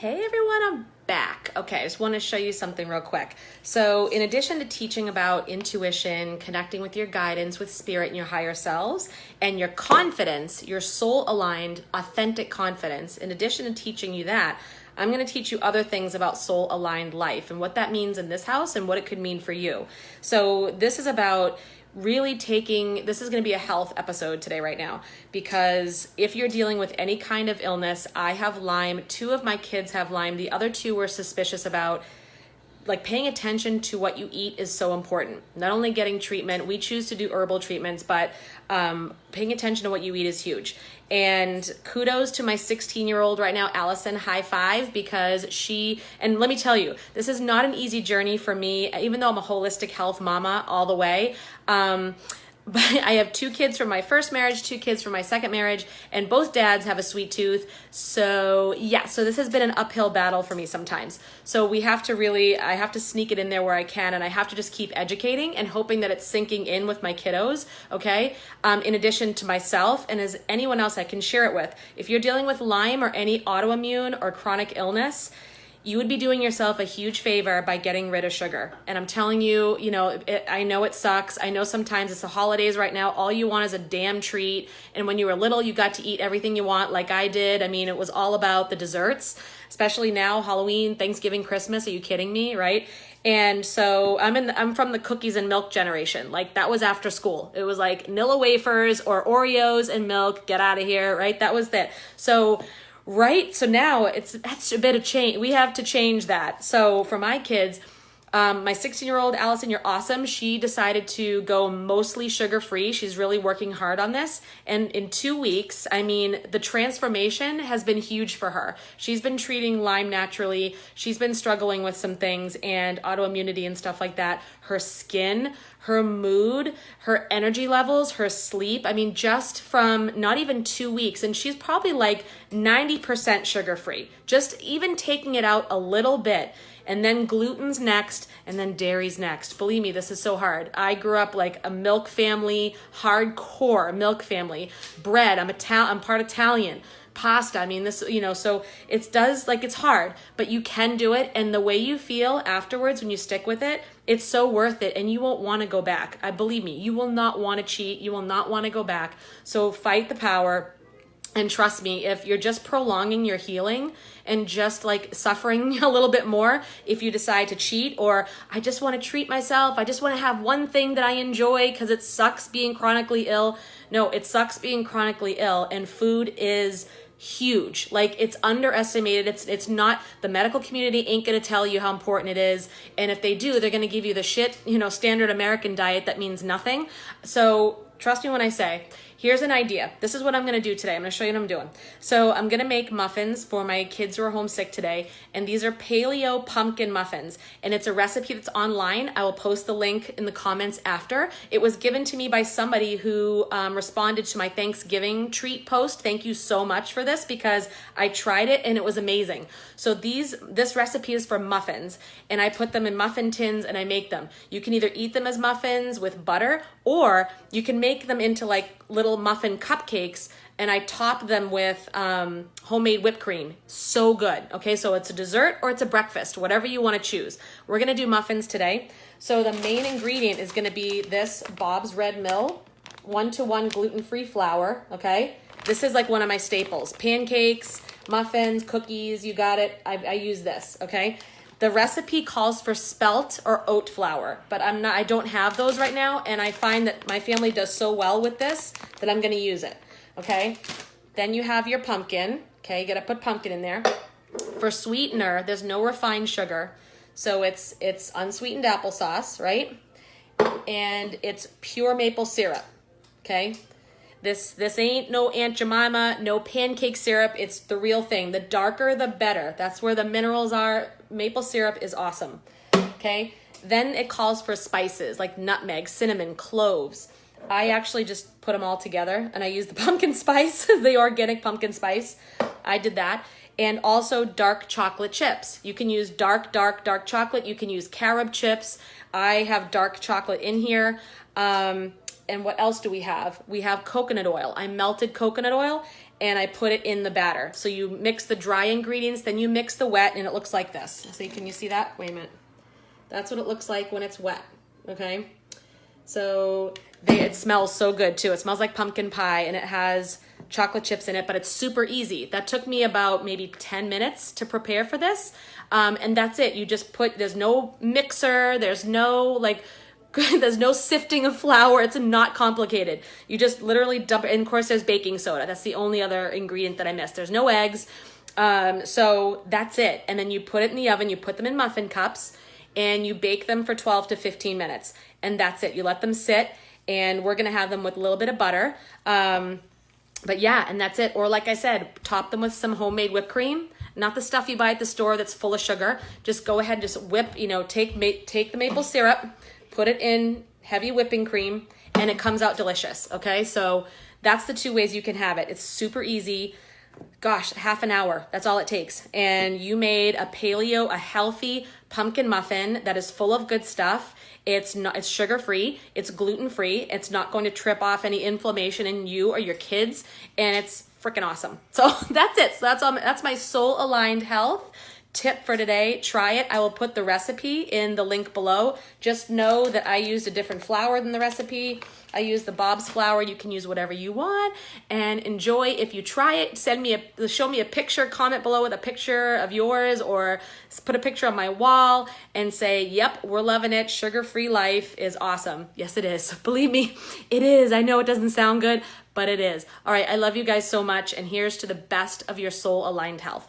Hey everyone, I'm back. Okay, I just want to show you something real quick. So in addition to teaching about intuition, connecting with your guidance, with spirit and your higher selves, and your confidence, your soul aligned, authentic confidence, in addition to teaching you that, I'm going to teach you other things about soul aligned life and what that means in this house and what it could mean for you. So this is about really this is going to be a health episode today right now, because if you're dealing with any kind of illness, I have Lyme, 2 of my kids have Lyme, the other 2 were suspicious about. Like, paying attention to what you eat is so important. Not only getting treatment, we choose to do herbal treatments, but paying attention to what you eat is huge. And kudos to my 16-year-old right now, Allison, high five, because and let me tell you, this is not an easy journey for me, even though I'm a holistic health mama all the way. But I have 2 kids from my first marriage, 2 kids from my second marriage, and both dads have a sweet tooth. So yeah, so this has been an uphill battle for me sometimes. So I have to sneak it in there where I can, and I have to just keep educating and hoping that it's sinking in with my kiddos, okay? In addition to myself and as anyone else I can share it with. If you're dealing with Lyme or any autoimmune or chronic illness, you would be doing yourself a huge favor by getting rid of sugar. And I'm telling you, I know it sucks. I know sometimes it's the holidays right now. All you want is a damn treat. And when you were little, you got to eat everything you want like I did. I mean, it was all about the desserts, especially now, Halloween, Thanksgiving, Christmas. Are you kidding me, right? And so I'm from the cookies and milk generation. Like, that was after school. It was like Nilla wafers or Oreos and milk. Get out of here, right? That was that. So now that's a bit of change. We have to change that. So for my kids, my 16-year-old Allison, you're awesome. She decided to go mostly sugar-free. She's really working hard on this. And in 2 weeks, the transformation has been huge for her. She's been treating Lyme naturally. She's been struggling with some things and autoimmunity and stuff like that. Her skin, her mood, her energy levels, her sleep. Just from not even 2 weeks. And she's probably like 90% sugar-free. Just even taking it out a little bit. And then gluten's next, and then dairy's next. Believe me, this is so hard. I grew up like a milk family, hardcore milk family. Bread, I'm part Italian. Pasta, so it's hard, but you can do it. And the way you feel afterwards when you stick with it, it's so worth it, and you won't want to go back. Believe me, you will not want to cheat. You will not want to go back. So fight the power. And trust me, if you're just prolonging your healing and just like suffering a little bit more, if you decide to cheat, or I just want to treat myself, I just want to have one thing that I enjoy because it sucks being chronically ill. No, it sucks being chronically ill, and food is huge. Like, it's underestimated. It's not, the medical community ain't going to tell you how important it is. And if they do, they're going to give you the shit, standard American diet that means nothing. So trust me when I say, here's an idea. This is what I'm going to do today. I'm going to show you what I'm doing. So I'm going to make muffins for my kids who are homesick today. And these are Paleo pumpkin muffins. And it's a recipe that's online. I will post the link in the comments after. It was given to me by somebody who responded to my Thanksgiving treat post. Thank you so much for this, because I tried it and it was amazing. So this recipe is for muffins. And I put them in muffin tins and I make them. You can either eat them as muffins with butter, or you can make them into like little muffin cupcakes, and I top them with homemade whipped cream. So good. Okay, so it's a dessert or it's a breakfast, whatever you want to choose. We're going to do muffins today. So the main ingredient is going to be this Bob's Red Mill 1-to-1 gluten-free flour. Okay, this is like one of my staples. Pancakes, muffins, cookies, you got it. I use this. Okay. The recipe calls for spelt or oat flour, but I don't have those right now, and I find that my family does so well with this that I'm going to use it, okay? Then you have your pumpkin, okay? You got to put pumpkin in there. For sweetener, there's no refined sugar, so it's unsweetened applesauce, right? And it's pure maple syrup, okay? This ain't no Aunt Jemima, no pancake syrup. It's the real thing. The darker, the better. That's where the minerals are. Maple syrup is awesome, okay? Then it calls for spices like nutmeg, cinnamon, cloves. I actually just put them all together, and I use the pumpkin spice, the organic pumpkin spice. I did that. And also dark chocolate chips. You can use dark chocolate. You can use carob chips. I have dark chocolate in here. And what else do we have? We have coconut oil. I melted coconut oil, and I put it in the batter. So you mix the dry ingredients, then you mix the wet, and it looks like this. See, can you see that? Wait a minute. That's what it looks like when it's wet, okay? So it smells so good too. It smells like pumpkin pie, and it has chocolate chips in it, but it's super easy. That took me about maybe 10 minutes to prepare for this. And that's it. You just there's no mixer, there's no there's no sifting of flour. It's not complicated. You just literally dump it. And of course there's baking soda. That's the only other ingredient that I missed. There's no eggs. So that's it. And then you put it in the oven, you put them in muffin cups, and you bake them for 12 to 15 minutes. And that's it. You let them sit, and we're gonna have them with a little bit of butter. But yeah, and that's it. Or like I said, top them with some homemade whipped cream, not the stuff you buy at the store that's full of sugar. Just go ahead and just whip, take the maple syrup, put it in heavy whipping cream, and it comes out delicious, okay? So that's the 2 ways you can have it. It's super easy. Gosh, half an hour, that's all it takes. And you made a paleo, a healthy pumpkin muffin that is full of good stuff. It's sugar-free, it's gluten-free, it's not going to trip off any inflammation in you or your kids, and it's freaking awesome. So that's it. So that's my soul-aligned health tip for today. Try it. I will put the recipe in the link below. Just know that I used a different flour than the recipe. I used the Bob's flour. You can use whatever you want, and enjoy. If you try it, show me a picture, comment below with a picture of yours, or put a picture on my wall and say, yep, we're loving it. Sugar-free life is awesome. Yes, it is. Believe me, it is. I know it doesn't sound good, but it is. All right. I love you guys so much. And here's to the best of your soul-aligned health.